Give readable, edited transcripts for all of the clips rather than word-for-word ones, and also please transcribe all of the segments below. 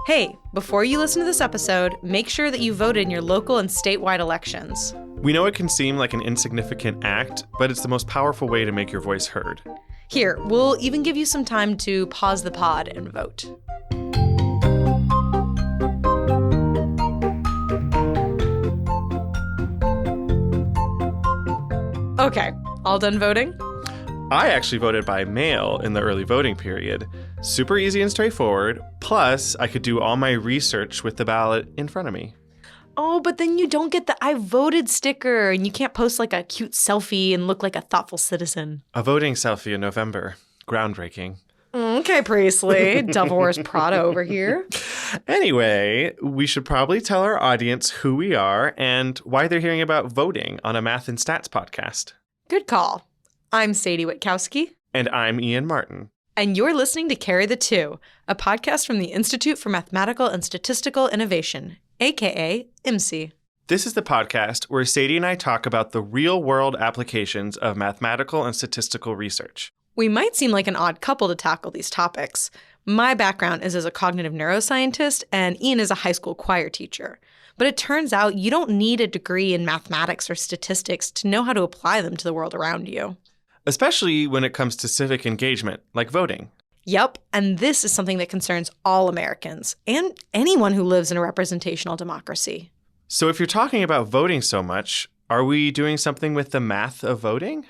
Hey, before you listen to this episode, make sure that you voted in your local and statewide elections. We know it can seem like an insignificant act, but it's the most powerful way to make your voice heard. Here, we'll even give you some time to pause the pod and vote. Okay, all done voting? I actually voted by mail in the early voting period. Super easy and straightforward. Plus, I could do all my research with the ballot in front of me. Oh, but then you don't get the I voted sticker, and you can't post like a cute selfie and look like a thoughtful citizen. A voting selfie in November. Groundbreaking. Okay, Priestley. Devil Wears Prada over here. Anyway, we should probably tell our audience who we are and why they're hearing about voting on a Math and Stats podcast. Good call. I'm Sadie Witkowski. And I'm Ian Martin. And you're listening to Carry the Two, a podcast from the Institute for Mathematical and Statistical Innovation, aka IMSI. This is the podcast where Sadie and I talk about the real-world applications of mathematical and statistical research. We might seem like an odd couple to tackle these topics. My background is as a cognitive neuroscientist, and Ian is a high school choir teacher. But it turns out you don't need a degree in mathematics or statistics to know how to apply them to the world around you. Especially when it comes to civic engagement, like voting. Yep, and this is something that concerns all Americans and anyone who lives in a representational democracy. So if you're talking about voting so much, are we doing something with the math of voting?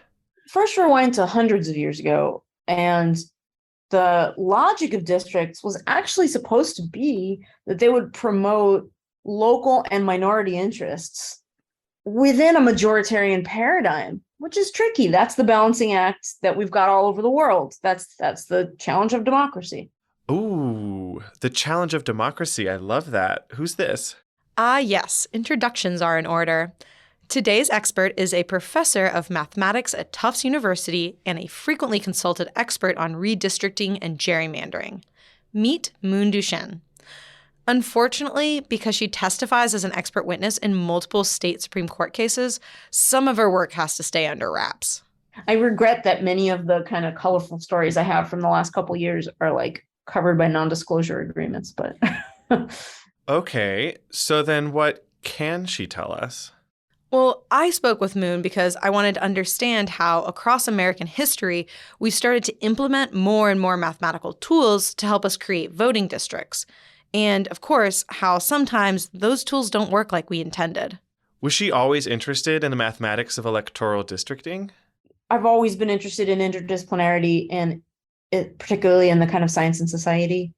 First rewind to hundreds of years ago, and the logic of districts was actually supposed to be that they would promote local and minority interests within a majoritarian paradigm, which is tricky. That's the balancing act that we've got all over the world. That's the challenge of democracy. Ooh, the challenge of democracy. I love that. Who's this? Yes, introductions are in order. Today's expert is a professor of mathematics at Tufts University and a frequently consulted expert on redistricting and gerrymandering. Meet Moon Duchin. Unfortunately, because she testifies as an expert witness in multiple state Supreme Court cases, some of her work has to stay under wraps. I regret that many of the kind of colorful stories I have from the last couple of years are like covered by non-disclosure agreements, but Okay, so then what can she tell us? Well, I spoke with Moon because I wanted to understand how across American history, we started to implement more and more mathematical tools to help us create voting districts. And, of course, how sometimes those tools don't work like we intended. Was she always interested in the mathematics of electoral districting? I've always been interested in interdisciplinarity and particularly in the kind of science and society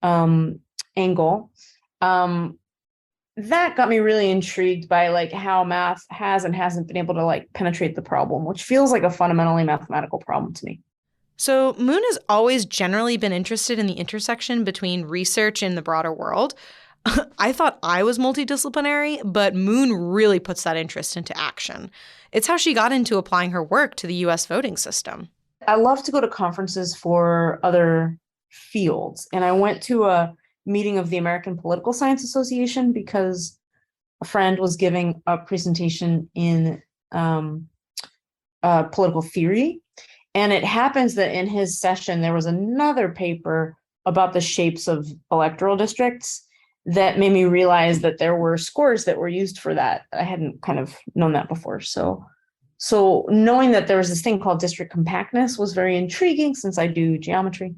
angle. That got me really intrigued by like how math has and hasn't been able to like penetrate the problem, which feels like a fundamentally mathematical problem to me. So Moon has always generally been interested in the intersection between research and the broader world. I thought I was multidisciplinary, but Moon really puts that interest into action. It's how she got into applying her work to the U.S. voting system. I love to go to conferences for other fields, and I went to a meeting of the American Political Science Association because a friend was giving a presentation in political theory. And it happens that in his session, there was another paper about the shapes of electoral districts that made me realize that there were scores that were used for that. I hadn't kind of known that before. So knowing that there was this thing called district compactness was very intriguing since I do geometry.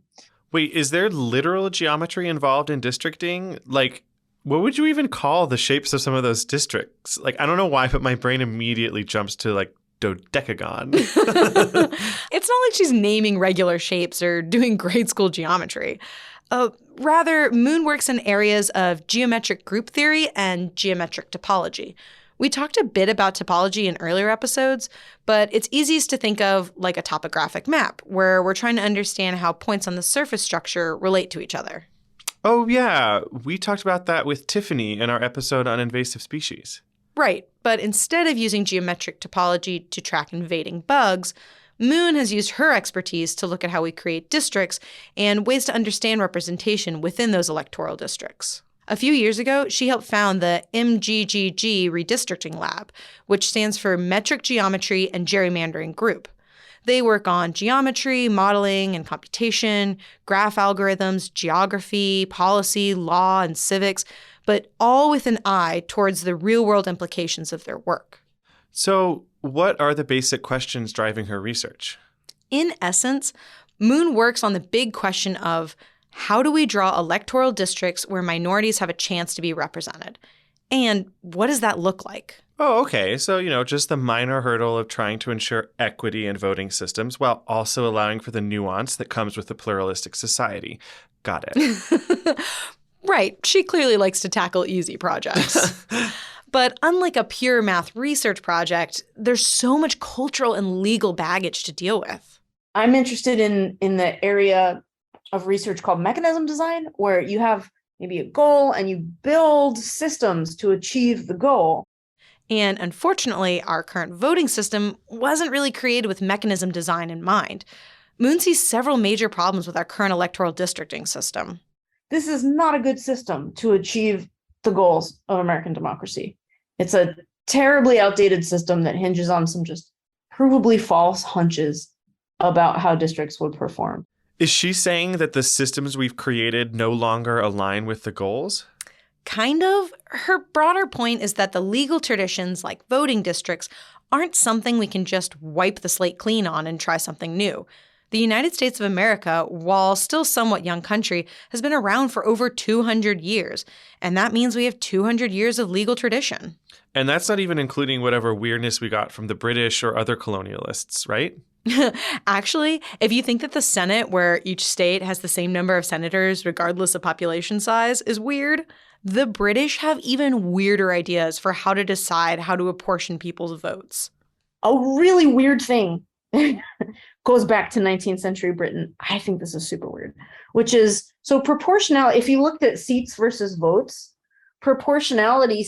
Wait, is there literal geometry involved in districting? Like, what would you even call the shapes of some of those districts? Like, I don't know why, but my brain immediately jumps to like dodecagon. It's not like she's naming regular shapes or doing grade school geometry. Rather, Moon works in areas of geometric group theory and geometric topology. We talked a bit about topology in earlier episodes, but it's easiest to think of like a topographic map, where we're trying to understand how points on the surface structure relate to each other. Oh, yeah. We talked about that with Tiffany in our episode on invasive species. Right, but instead of using geometric topology to track invading bugs, Moon has used her expertise to look at how we create districts and ways to understand representation within those electoral districts. A few years ago, she helped found the MGGG Redistricting Lab, which stands for Metric Geometry and Gerrymandering Group. They work on geometry, modeling and computation, graph algorithms, geography, policy, law, and civics, but all with an eye towards the real-world implications of their work. So, what are the basic questions driving her research? In essence, Moon works on the big question of how do we draw electoral districts where minorities have a chance to be represented? And what does that look like? Oh, okay. So, just the minor hurdle of trying to ensure equity in voting systems while also allowing for the nuance that comes with a pluralistic society. Got it. Right. She clearly likes to tackle easy projects. But unlike a pure math research project, there's so much cultural and legal baggage to deal with. I'm interested in the area of research called mechanism design, where you have maybe a goal and you build systems to achieve the goal. And unfortunately, our current voting system wasn't really created with mechanism design in mind. Moon sees several major problems with our current electoral districting system. This is not a good system to achieve the goals of American democracy. It's a terribly outdated system that hinges on some just provably false hunches about how districts would perform. Is she saying that the systems we've created no longer align with the goals? Kind of. Her broader point is that the legal traditions, like voting districts, aren't something we can just wipe the slate clean on and try something new. The United States of America, while still somewhat young country, has been around for over 200 years, and that means we have 200 years of legal tradition. And that's not even including whatever weirdness we got from the British or other colonialists, right? Actually, if you think that the Senate, where each state has the same number of senators regardless of population size, is weird, the British have even weirder ideas for how to decide how to apportion people's votes. A really weird thing goes back to 19th century Britain. I think this is super weird, which is, so proportionality, if you looked at seats versus votes, proportionality